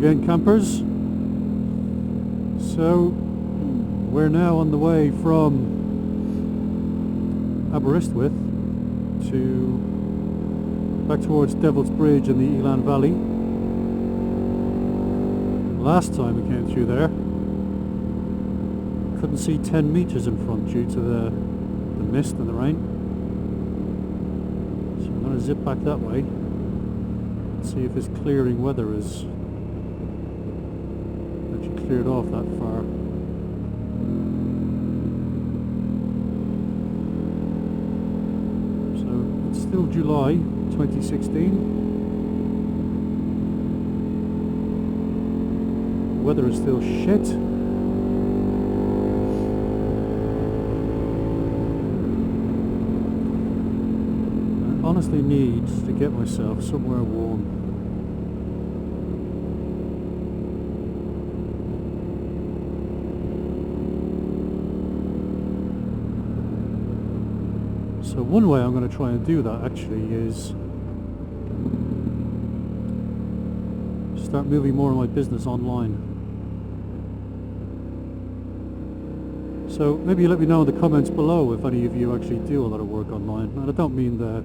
again, campers. So we're now on the way from Aberystwyth to back towards Devil's Bridge in the Elan Valley. Last time we came through there, couldn't see 10 meters in front due to the mist and the rain. So I'm going to zip back that way and see if this clearing weather is actually cleared off that far. So it's still July 2016. The weather is still shit. I honestly need to get myself somewhere warm. So one way I'm going to try and do that actually is start moving more of my business online. So maybe let me know in the comments below if any of you actually do a lot of work online. And I don't mean that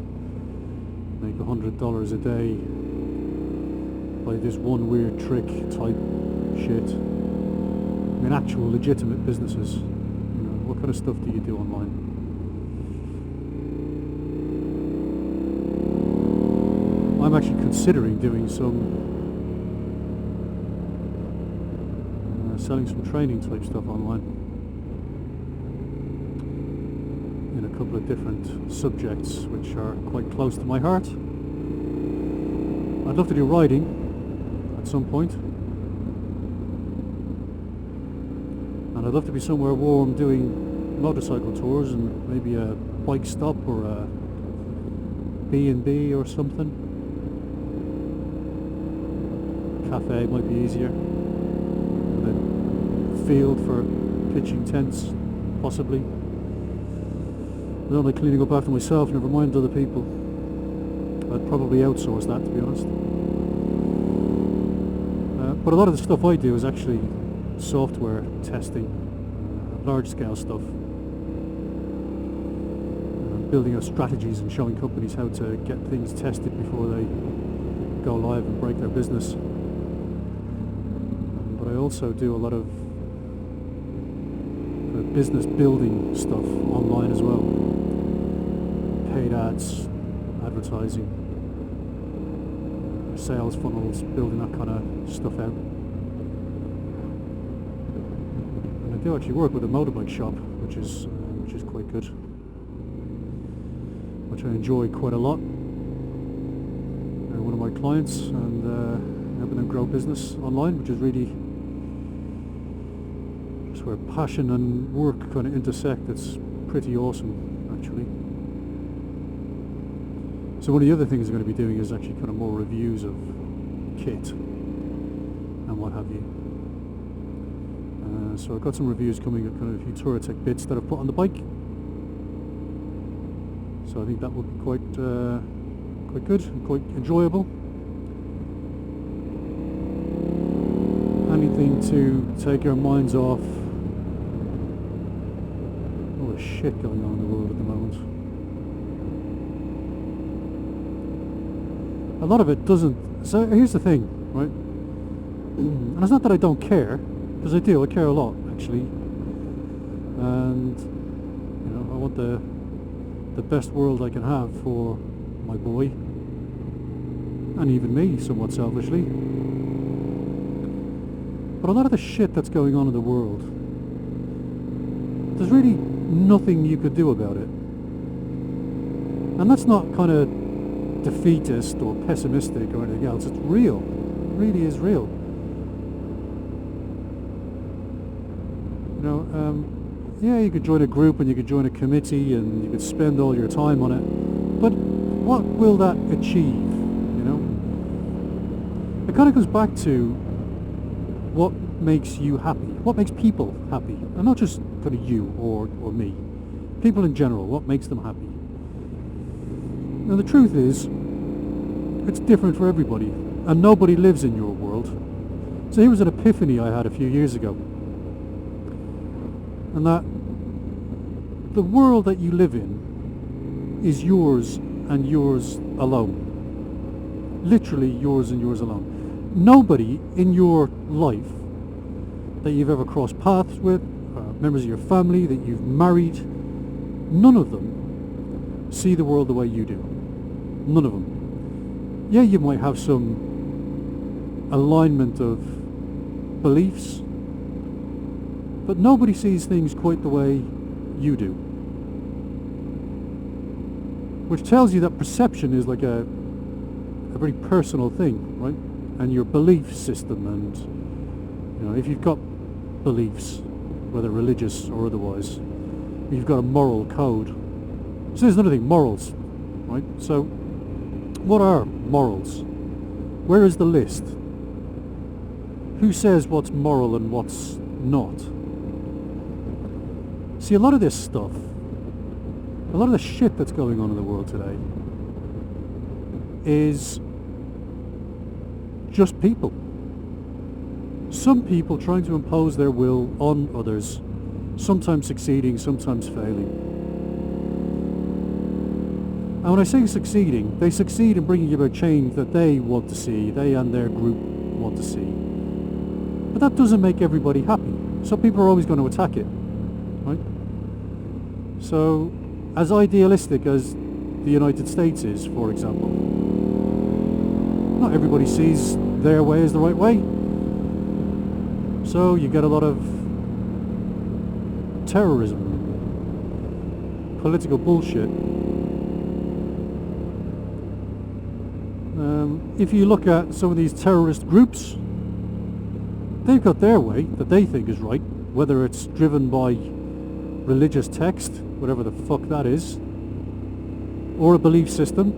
make $100 a day by this one weird trick type shit. I mean actual legitimate businesses. You know, what kind of stuff do you do online? I'm actually considering doing some selling some training type stuff online in a couple of different subjects which are quite close to my heart. I'd love to do riding at some point, and I'd love to be somewhere warm doing motorcycle tours and maybe a bike stop or a B&B or something. Cafe might be easier. Field for pitching tents, possibly. I don't like cleaning up after myself, never mind other people. I'd probably outsource that, to be honest. But a lot of the stuff I do is actually software testing, large scale stuff. Building out strategies and showing companies how to get things tested before they go live and break their business. But I also do a lot of business building stuff online as well. Paid ads, advertising, sales funnels, building that kind of stuff out. And I do actually work with a motorbike shop, which is quite good, which I enjoy quite a lot. They're one of my clients, and helping them grow business online, which is really where passion and work kind of intersect. It's pretty awesome, actually. So one of the other things I'm going to be doing is actually kind of more reviews of kit and what have you. So I've got some reviews coming of kind of a few Touratech bits that I've put on the bike. So I think that will be quite good and quite enjoyable. Anything to take your minds off shit going on in the world at the moment. A lot of it doesn't. So here's the thing, right? And it's not that I don't care, because I do. I care a lot, actually. And you know, I want the best world I can have for my boy, and even me, somewhat selfishly. But a lot of the shit that's going on in the world, there's really nothing you could do about it. And that's not kind of defeatist or pessimistic or anything else. It's real. It really is real. You know, yeah, you could join a group and you could join a committee and you could spend all your time on it, but what will that achieve, you know? It kind of goes back to what makes you happy, what makes people happy, and not just kind of you or me. People in general, what makes them happy? Now the truth is, it's different for everybody, and nobody lives in your world. So here was an epiphany I had a few years ago, and that the world that you live in is yours and yours alone. Literally yours and yours alone. Nobody in your life that you've ever crossed paths with, members of your family that you've married, none of them see the world the way you do. None of them. Yeah, you might have some alignment of beliefs, but nobody sees things quite the way you do. Which tells you that perception is like a very personal thing, right? And your belief system, and you know, if you've got beliefs, whether religious or otherwise, you've got a moral code. So there's another thing, morals, right? So what are morals? Where is the list? Who says what's moral and what's not? See, a lot of this stuff, a lot of the shit that's going on in the world today is just people. Some people trying to impose their will on others, sometimes succeeding, sometimes failing. And when I say succeeding, they succeed in bringing about change that they want to see, they and their group want to see. But that doesn't make everybody happy. So people are always going to attack it, right? So, as idealistic as the United States is, for example, not everybody sees their way as the right way. So you get a lot of terrorism, political bullshit. If you look at some of these terrorist groups, they've got their way that they think is right, whether it's driven by religious text, whatever the fuck that is, or a belief system,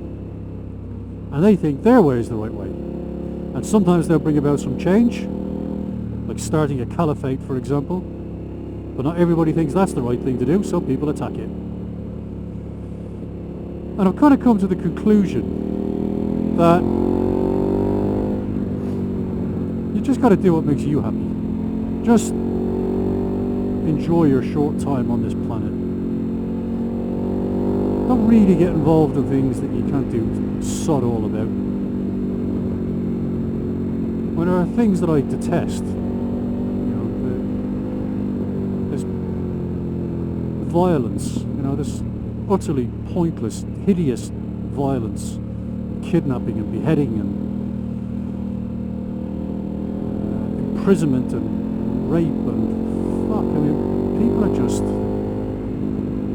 and they think their way is the right way. And sometimes they'll bring about some change, like starting a caliphate, for example, but not everybody thinks that's the right thing to do, so people attack it. And I've kind of come to the conclusion that you just got to do what makes you happy. Just enjoy your short time on this planet. Don't really get involved in things that you can't do sod all about. When there are things that I detest, there's violence, this utterly pointless, hideous violence, kidnapping and beheading and imprisonment and rape and fuck. I mean, people are just...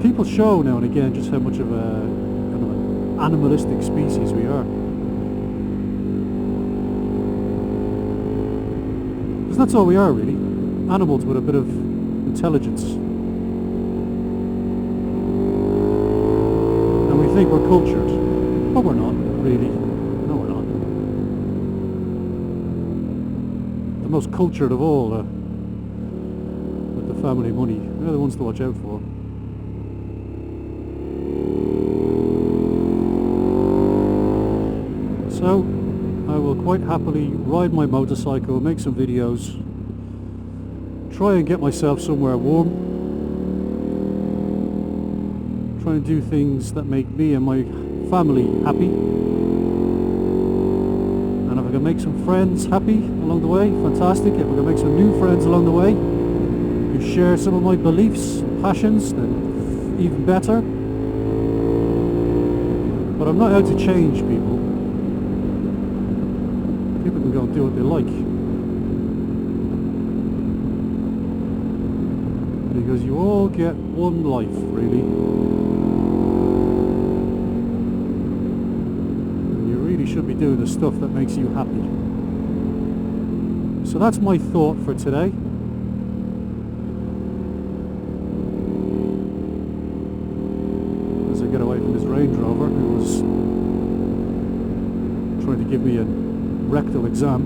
People show now and again just how much of an animalistic species we are. Because that's all we are, really. Animals with a bit of intelligence. And we think we're cultured. But we're not, really. No, we're not. The most cultured of all, with the family money, they're the ones to watch out for. So, I will quite happily ride my motorcycle, make some videos, try and get myself somewhere warm, try and do things that make me and my family happy, and if I can make some friends happy along the way, fantastic. If I can make some new friends along the way who share some of my beliefs and passions, then even better. But I'm not out to change people. People can go and do what they like. Because you all get one life, really. And you really should be doing the stuff that makes you happy. So that's my thought for today. As I get away from this Range Rover who was trying to give me a rectal exam.